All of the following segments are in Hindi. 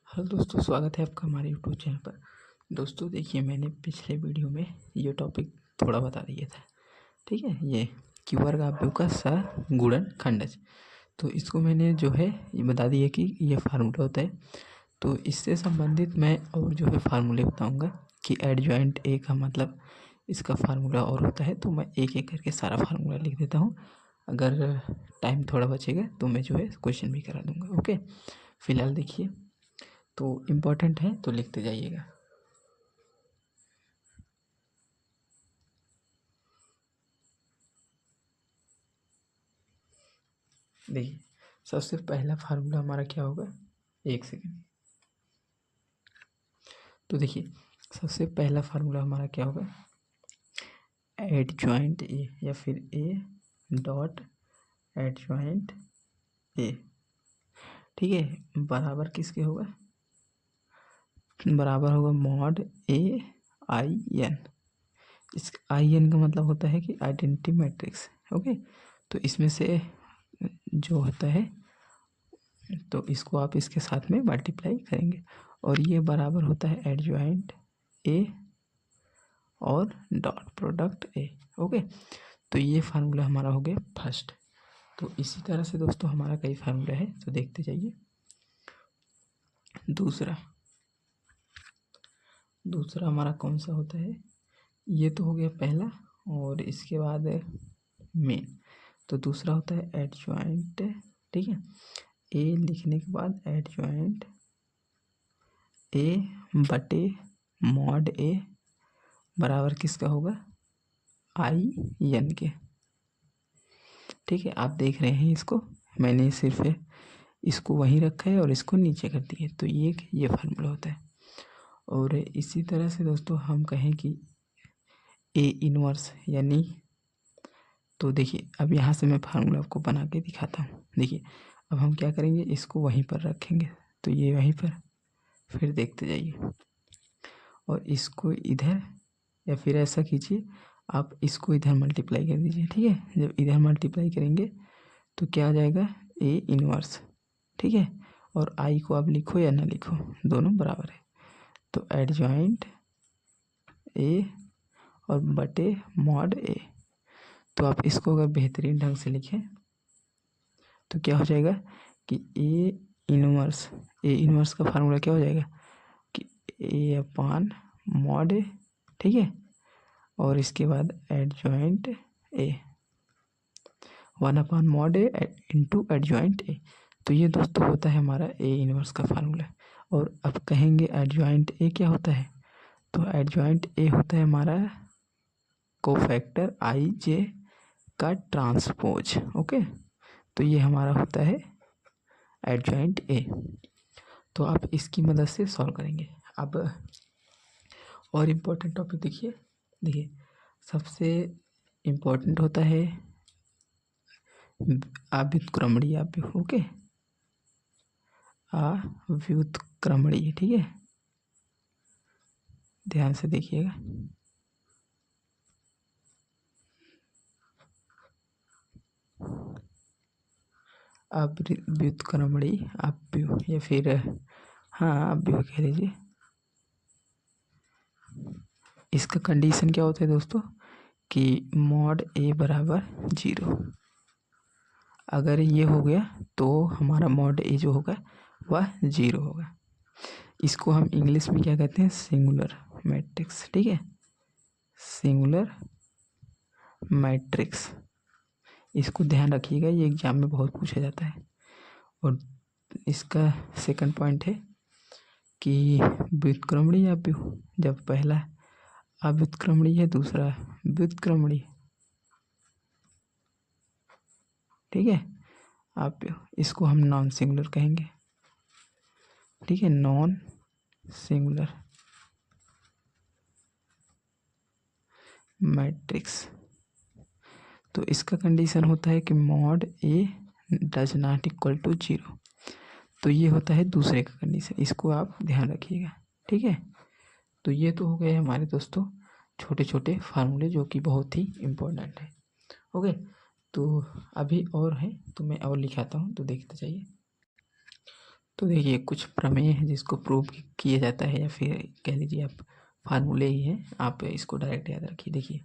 हेलो दोस्तों, स्वागत है आपका हमारे यूट्यूब चैनल पर। दोस्तों देखिए, मैंने पिछले वीडियो में ये टॉपिक थोड़ा बता दिया था। ठीक है, ये कि वर्ग आव्यूह का सगुणन खंडज। तो इसको मैंने जो है ये बता दिया कि ये फार्मूला होता है। तो इससे संबंधित मैं और जो है फार्मूले बताऊंगा कि एडजॉइंट ए का मतलब इसका फार्मूला और होता है। तो मैं एक एक करके सारा फार्मूला लिख देता हूँ। अगर टाइम थोड़ा बचेगा तो मैं जो है क्वेश्चन भी करा दूंगा। ओके, फिलहाल देखिए, तो इम्पोर्टेंट है तो लिखते जाइएगा। देखिए, सबसे पहला फार्मूला हमारा क्या होगा, एक सेकेंड। तो देखिए, सबसे पहला फार्मूला हमारा क्या होगा, एडजॉइंट ए या फिर ए डॉट एडजॉइंट ए। ठीक है, बराबर किसके होगा, बराबर होगा मॉड ए आई एन। इस आई एन का मतलब होता है कि आइडेंटिटी मैट्रिक्स। ओके, तो इसमें से जो होता है तो इसको आप इसके साथ में मल्टीप्लाई करेंगे और ये बराबर होता है एडजॉइंट ए और डॉट प्रोडक्ट ए। ओके, तो ये फार्मूला हमारा हो गया फर्स्ट। तो इसी तरह से दोस्तों हमारा कई फार्मूला है, तो देखते जाइए। दूसरा हमारा कौन सा होता है, ये तो हो गया पहला, और इसके बाद मेन। तो दूसरा होता है एडजॉइंट। ठीक है, ए लिखने के बाद एडजॉइंट ए बटे मॉड ए बराबर किसका होगा, आई एन के। ठीक है, आप देख रहे हैं इसको, मैंने सिर्फ इसको वहीं रखा है और इसको नीचे कर दिया, तो ये फार्मूला होता है। और इसी तरह से दोस्तों हम कहें कि ए इनवर्स यानी, तो देखिए अब यहाँ से मैं फार्मूला आपको बना के दिखाता हूँ। देखिए, अब हम क्या करेंगे, इसको वहीं पर रखेंगे, तो ये वहीं पर, फिर देखते जाइए। और इसको इधर, या फिर ऐसा कीजिए, आप इसको इधर मल्टीप्लाई कर दीजिए। ठीक है, जब इधर मल्टीप्लाई करेंगे तो क्या आ जाएगा, ए इनवर्स। ठीक है, और आई को आप लिखो या ना लिखो, दोनों बराबर है। तो एडजॉइंट ए और बटे मॉड ए। तो आप इसको अगर बेहतरीन ढंग से लिखें तो क्या हो जाएगा कि ए इनवर्स का फार्मूला क्या हो जाएगा कि ए अपान मॉड ए। ठीक है, और इसके बाद adjoint A, 1 upon mod A into adjoint A. तो ये दोस्तों होता है हमारा ए इनवर्स का फार्मूला। और अब कहेंगे एडजॉइंट ए क्या होता है, तो एडजॉइंट ए होता है हमारा कोफैक्टर आई जे का ट्रांसपोज। ओके, तो ये हमारा होता है एडजॉइंट ए। तो आप इसकी मदद से सॉल्व करेंगे। अब और इम्पोर्टेंट टॉपिक देखिए सबसे इम्पोर्टेंट होता है व्युत्क्रमणीय आव्यूह। ओके, व्युत्क्रमणीय। ठीक है, ध्यान से देखिएगा। व्युत्क्रमणीय आव्यूह या फिर हाँ आव्यूह कह लीजिए। इसका कंडीशन क्या होता है दोस्तों कि मॉड ए बराबर 0। अगर ये हो गया तो हमारा मॉड ए जो होगा वह 0 होगा। इसको हम इंग्लिश में क्या कहते हैं, सिंगुलर मैट्रिक्स। ठीक है, सिंगुलर मैट्रिक्स, इसको ध्यान रखिएगा, ये एग्जाम में बहुत पूछा जाता है। और इसका सेकंड पॉइंट है कि व्युत्क्रमणीय आव्यूह, जब पहला अव्युत्क्रमणीय है, दूसरा व्युत्क्रमणीय। ठीक है, आप इसको हम नॉन सिंगुलर कहेंगे। ठीक है, नॉन सिंगुलर मैट्रिक्स। तो इसका कंडीशन होता है कि mod A does not equal to 0। तो ये होता है दूसरे का कंडीशन, इसको आप ध्यान रखिएगा। ठीक है, तो ये तो हो गए हमारे दोस्तों छोटे छोटे फार्मूले जो कि बहुत ही इम्पोर्टेंट है। ओके, तो अभी और है तो मैं और लिखाता हूँ, तो देखते जाइए। तो देखिए कुछ प्रमेय है जिसको प्रूव किया जाता है, या फिर कह लीजिए आप फार्मूले ही हैं, आप इसको डायरेक्ट याद रखिए। देखिए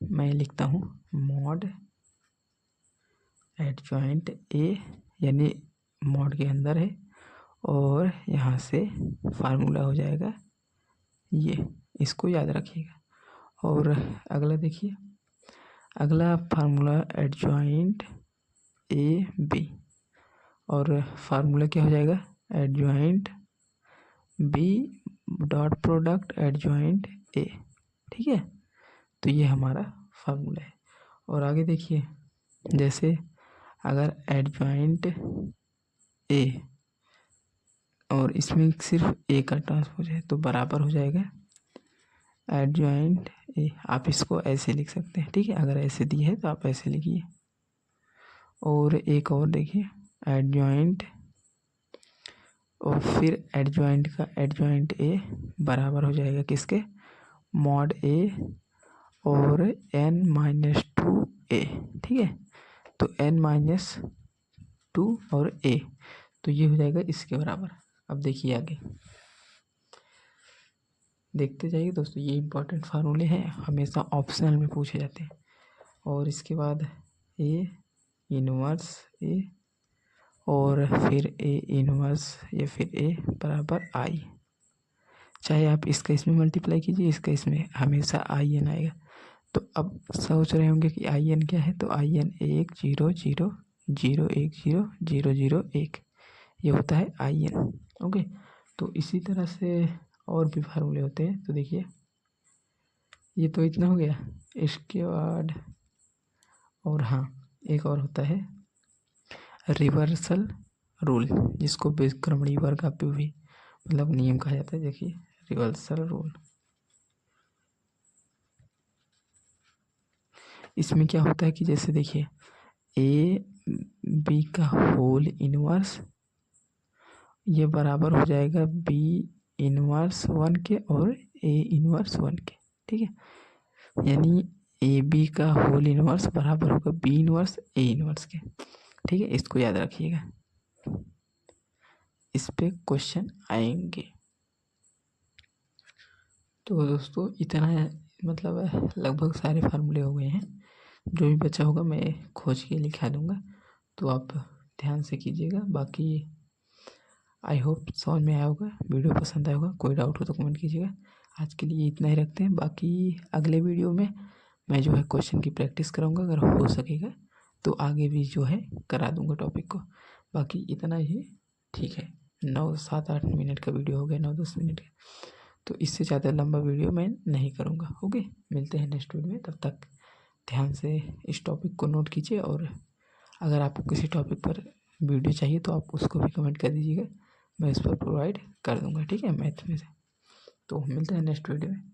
मैं लिखता हूँ मॉड एडजॉइंट ए, यानी मॉड के अंदर है, और यहाँ से फार्मूला हो जाएगा ये, इसको याद रखिएगा। और अगला देखिए, अगला फार्मूला एडजॉइंट ए बी, और फार्मूला क्या हो जाएगा adjoint B dot product adjoint A. ठीक है, तो ये हमारा फार्मूला है। और आगे देखिए, जैसे अगर एडजॉइंट ए और इसमें सिर्फ ए का ट्रांसपोज है तो बराबर हो जाएगा एडजॉइंट ए। आप इसको ऐसे लिख सकते हैं, ठीक है, अगर ऐसे दी है तो आप ऐसे लिखिए। और एक और देखिए एडजॉइंट, और फिर एडजॉइंट का एडजॉइंट ए बराबर हो जाएगा किसके, मॉड ए और n-2 ए। ठीक है, तो n-2 और a, तो ये हो जाएगा इसके बराबर। अब देखिए आगे देखते जाइए दोस्तों, ये इंपॉर्टेंट फार्मूले हैं, हमेशा ऑप्शनल में पूछे जाते हैं। और इसके बाद a इनवर्स a, और फिर a इनवर्स या फिर a बराबर i। चाहे आप इसका इसमें मल्टीप्लाई कीजिए, इसका इसमें, हमेशा in आएगा। तो अब सोच रहे होंगे कि in क्या है, तो in 1 0 0 0 1 0 0 0 1, ये होता है in। ओके, तो इसी तरह से और भी फार्मूले होते हैं। तो देखिए ये तो इतना हो गया, इसके बाद और हाँ एक और होता है रिवर्सल रूल, जिसको व्युत्क्रमणीय वर्ग का भी मतलब नियम कहा जाता है। देखिए रिवर्सल रूल, इसमें क्या होता है कि जैसे देखिए ए बी का होल इनवर्स, ये बराबर हो जाएगा बी इनवर्स 1 के और ए इनवर्स 1 के। ठीक है, यानी ए बी का होल इनवर्स बराबर होगा बी इनवर्स ए इनवर्स के। ठीक है, इसको याद रखिएगा, इस पे क्वेश्चन आएंगे। तो दोस्तों इतना मतलब लगभग सारे फार्मूले हो गए हैं, जो भी बचा होगा मैं खोज के लिखा दूंगा, तो आप ध्यान से कीजिएगा। बाकी आई होप समझ में आया होगा, वीडियो पसंद आया होगा, कोई डाउट हो तो कमेंट कीजिएगा। आज के लिए इतना ही रखते हैं, बाकी अगले वीडियो में मैं जो है क्वेश्चन की प्रैक्टिस कराऊंगा, अगर हो सकेगा तो आगे भी जो है करा दूंगा टॉपिक को। बाकी इतना ही ठीक है, 7-8 मिनट का वीडियो हो गया, 9-10 मिनट का, तो इससे ज़्यादा लंबा वीडियो मैं नहीं करूँगा। ओके, मिलते हैं नेक्स्ट वीडियो में, तब तक ध्यान से इस टॉपिक को नोट कीजिए, और अगर आपको किसी टॉपिक पर वीडियो चाहिए तो आप उसको भी कमेंट कर दीजिएगा, मैं इस पर प्रोवाइड कर दूंगा। ठीक है, मैथ में से। तो मिलते हैं नेक्स्ट वीडियो में।